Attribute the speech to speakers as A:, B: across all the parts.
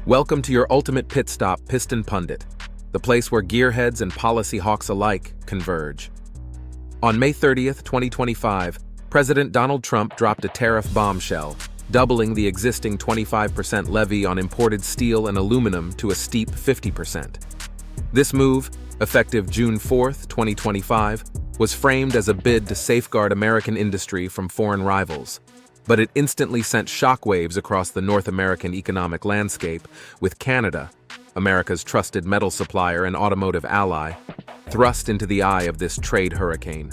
A: Welcome to your ultimate pit stop, Piston Pundit, the place where gearheads and policy hawks alike converge. On May 30th, 2025, President Donald Trump dropped a tariff bombshell, doubling the existing 25% levy on imported steel and aluminum to a steep 50%. This move, effective June 4th, 2025, was framed as a bid to safeguard American industry from foreign rivals. But it instantly sent shockwaves across the North American economic landscape, with Canada, America's trusted metal supplier and automotive ally, thrust into the eye of this trade hurricane.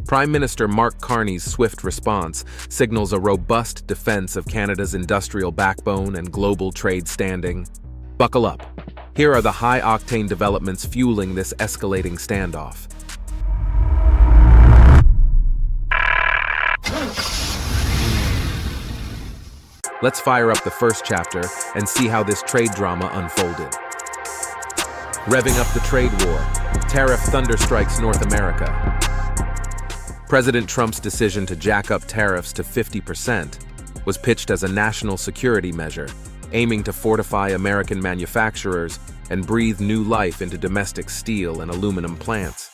A: Prime Minister Mark Carney's swift response signals a robust defense of Canada's industrial backbone and global trade standing. Buckle up. Here are the high-octane developments fueling this escalating standoff. Let's fire up the first chapter and see how this trade drama unfolded. Revving up the trade war, Tariff Thunderstrikes North America. President Trump's decision to jack up tariffs to 50% was pitched as a national security measure, aiming to fortify American manufacturers and breathe new life into domestic steel and aluminum plants.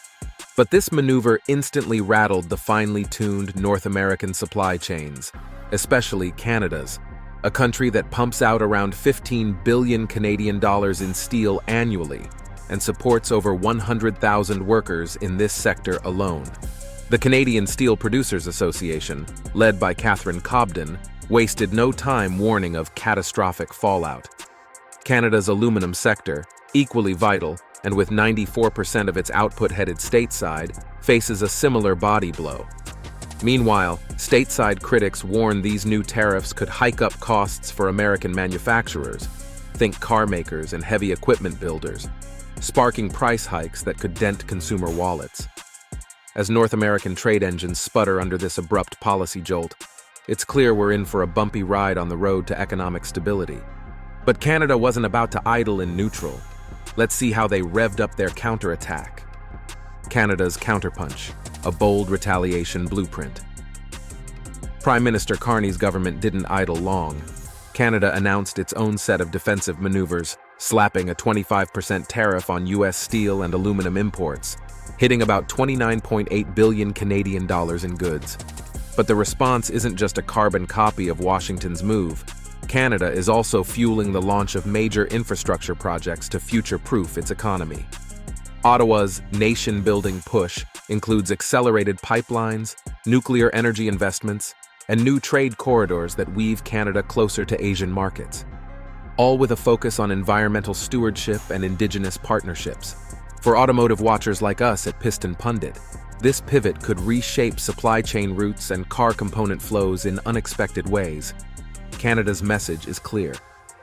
A: But this maneuver instantly rattled the finely tuned North American supply chains, especially Canada's, a country that pumps out around 15 billion Canadian dollars in steel annually and supports over 100,000 workers in this sector alone. The Canadian Steel Producers Association, led by Catherine Cobden, wasted no time warning of catastrophic fallout. Canada's aluminum sector, equally vital and with 94% of its output headed stateside, faces a similar body blow. Meanwhile, stateside critics warn these new tariffs could hike up costs for American manufacturers, think car makers and heavy equipment builders, sparking price hikes that could dent consumer wallets. As North American trade engines sputter under this abrupt policy jolt, it's clear we're in for a bumpy ride on the road to economic stability. But Canada wasn't about to idle in neutral. Let's see how they revved up their counterattack. Canada's Counterpunch, a bold retaliation blueprint. Prime Minister Carney's government didn't idle long. Canada announced its own set of defensive maneuvers, slapping a 25% tariff on U.S. steel and aluminum imports, hitting about 29.8 billion Canadian dollars in goods. But the response isn't just a carbon copy of Washington's move. Canada is also fueling the launch of major infrastructure projects to future-proof its economy. Ottawa's nation-building push includes accelerated pipelines, nuclear energy investments, and new trade corridors that weave Canada closer to Asian markets, all with a focus on environmental stewardship and Indigenous partnerships. For automotive watchers like us at Piston Pundit, this pivot could reshape supply chain routes and car component flows in unexpected ways. Canada's message is clear.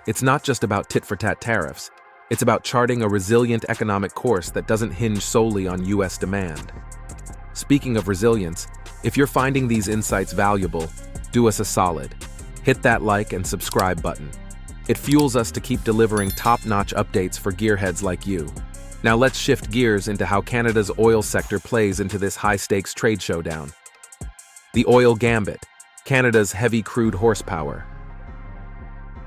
A: It's not just about tit-for-tat tariffs. It's about charting a resilient economic course that doesn't hinge solely on U.S. demand. Speaking of resilience, if you're finding these insights valuable, do us a solid. Hit that like and subscribe button. It fuels us to keep delivering top-notch updates for gearheads like you. Now let's shift gears into how Canada's oil sector plays into this high-stakes trade showdown. The oil Gambit, Canada's heavy crude horsepower.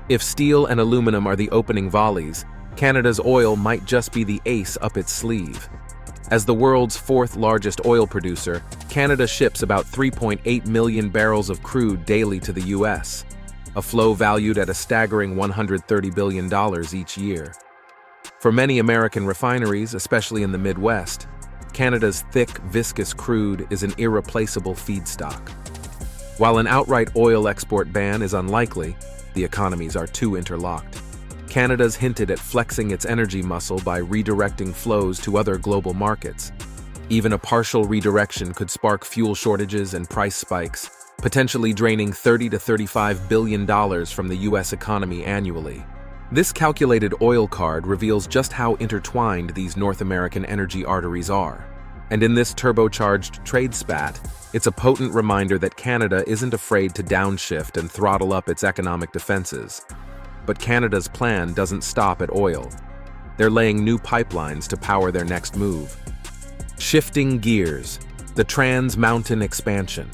A: If steel and aluminum are the opening volleys, Canada's oil might just be the ace up its sleeve. As the world's fourth largest oil producer, Canada ships about 3.8 million barrels of crude daily to the U.S., a flow valued at a staggering $130 billion each year. For many American refineries, especially in the Midwest, Canada's thick, viscous crude is an irreplaceable feedstock. While an outright oil export ban is unlikely, the economies are too interlocked. Canada's hinted at flexing its energy muscle by redirecting flows to other global markets. Even a partial redirection could spark fuel shortages and price spikes, potentially draining $30 to $35 billion from the U.S. economy annually. This calculated oil card reveals just how intertwined these North American energy arteries are. And in this turbocharged trade spat, it's a potent reminder that Canada isn't afraid to downshift and throttle up its economic defenses. But Canada's plan doesn't stop at oil. They're laying new pipelines to power their next move. Shifting gears, the Trans Mountain expansion.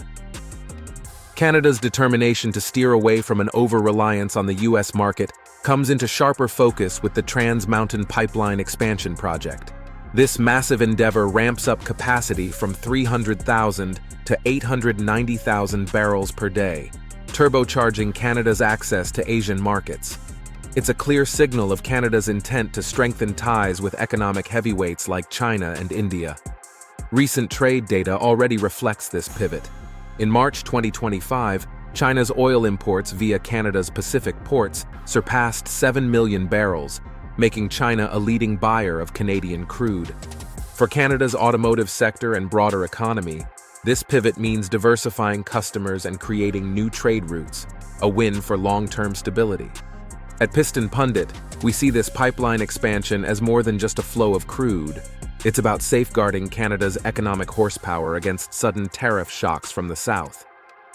A: Canada's determination to steer away from an over-reliance on the U.S. market comes into sharper focus with the Trans Mountain Pipeline expansion project. This massive endeavor ramps up capacity from 300,000 to 890,000 barrels per day, turbocharging Canada's access to Asian markets. It's a clear signal of Canada's intent to strengthen ties with economic heavyweights like China and India. Recent trade data already reflects this pivot. In March 2025, China's oil imports via Canada's Pacific ports surpassed 7 million barrels, making China a leading buyer of Canadian crude. For Canada's automotive sector and broader economy, this pivot means diversifying customers and creating new trade routes, a win for long-term stability. At Piston Pundit, we see this pipeline expansion as more than just a flow of crude. It's about safeguarding Canada's economic horsepower against sudden tariff shocks from the south.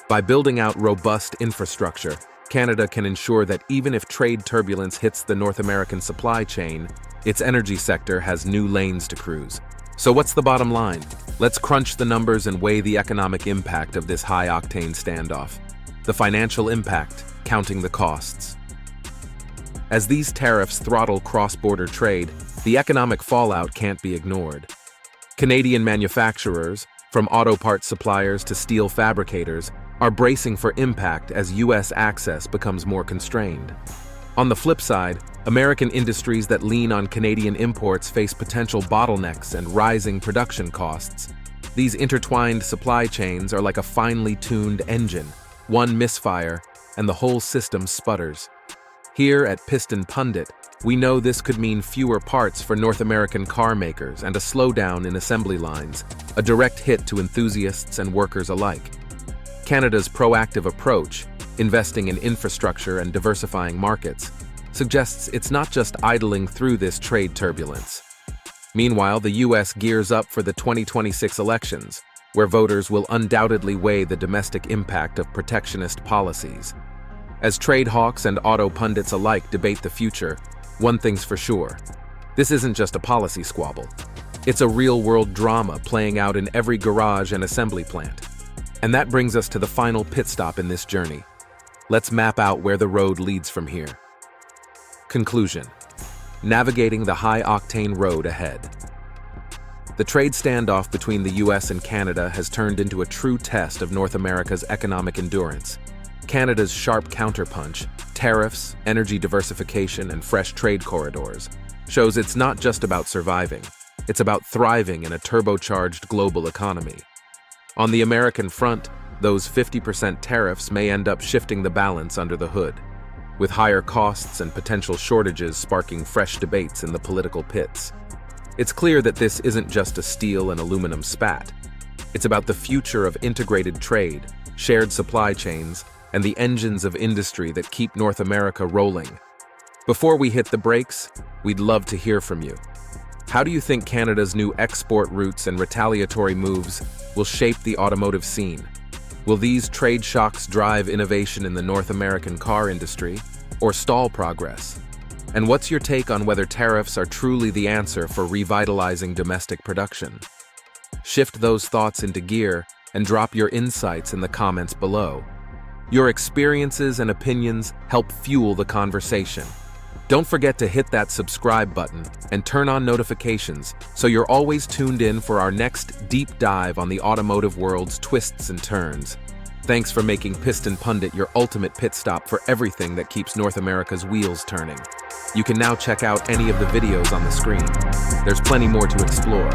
A: By building out robust infrastructure, Canada can ensure that even if trade turbulence hits the North American supply chain, its energy sector has new lanes to cruise. So what's the bottom line? Let's crunch the numbers and weigh the economic impact of this high-octane standoff. The financial impact, counting the costs. As these tariffs throttle cross-border trade, the economic fallout can't be ignored. Canadian manufacturers, from auto parts suppliers to steel fabricators, are bracing for impact as U.S. access becomes more constrained. On the flip side, American industries that lean on Canadian imports face potential bottlenecks and rising production costs. These intertwined supply chains are like a finely tuned engine. One misfire, and the whole system sputters. Here at Piston Pundit, we know this could mean fewer parts for North American car makers and a slowdown in assembly lines, a direct hit to enthusiasts and workers alike. Canada's proactive approach, investing in infrastructure and diversifying markets, suggests it's not just idling through this trade turbulence. Meanwhile, the U.S. gears up for the 2026 elections, where voters will undoubtedly weigh the domestic impact of protectionist policies. As trade hawks and auto pundits alike debate the future, one thing's for sure. This isn't just a policy squabble. It's a real-world drama playing out in every garage and assembly plant. And that brings us to the final pit stop in this journey. Let's map out where the road leads from here. Conclusion: navigating the high-octane road ahead. The trade standoff between the U.S. and Canada has turned into a true test of North America's economic endurance. Canada's sharp counterpunch, tariffs, energy diversification, and fresh trade corridors shows it's not just about surviving, it's about thriving in a turbocharged global economy. On the American front, those 50% tariffs may end up shifting the balance under the hood, with higher costs and potential shortages sparking fresh debates in the political pits. It's clear that this isn't just a steel and aluminum spat. It's about the future of integrated trade, shared supply chains, and the engines of industry that keep North America rolling. Before we hit the brakes, we'd love to hear from you. How do you think Canada's new export routes and retaliatory moves will shape the automotive scene? Will these trade shocks drive innovation in the North American car industry, or stall progress? And what's your take on whether tariffs are truly the answer for revitalizing domestic production? Shift those thoughts into gear and drop your insights in the comments below. Your experiences and opinions help fuel the conversation. Don't forget to hit that subscribe button and turn on notifications so you're always tuned in for our next deep dive on the automotive world's twists and turns. Thanks for making Piston Pundit your ultimate pit stop for everything that keeps North America's wheels turning. You can now check out any of the videos on the screen. There's plenty more to explore.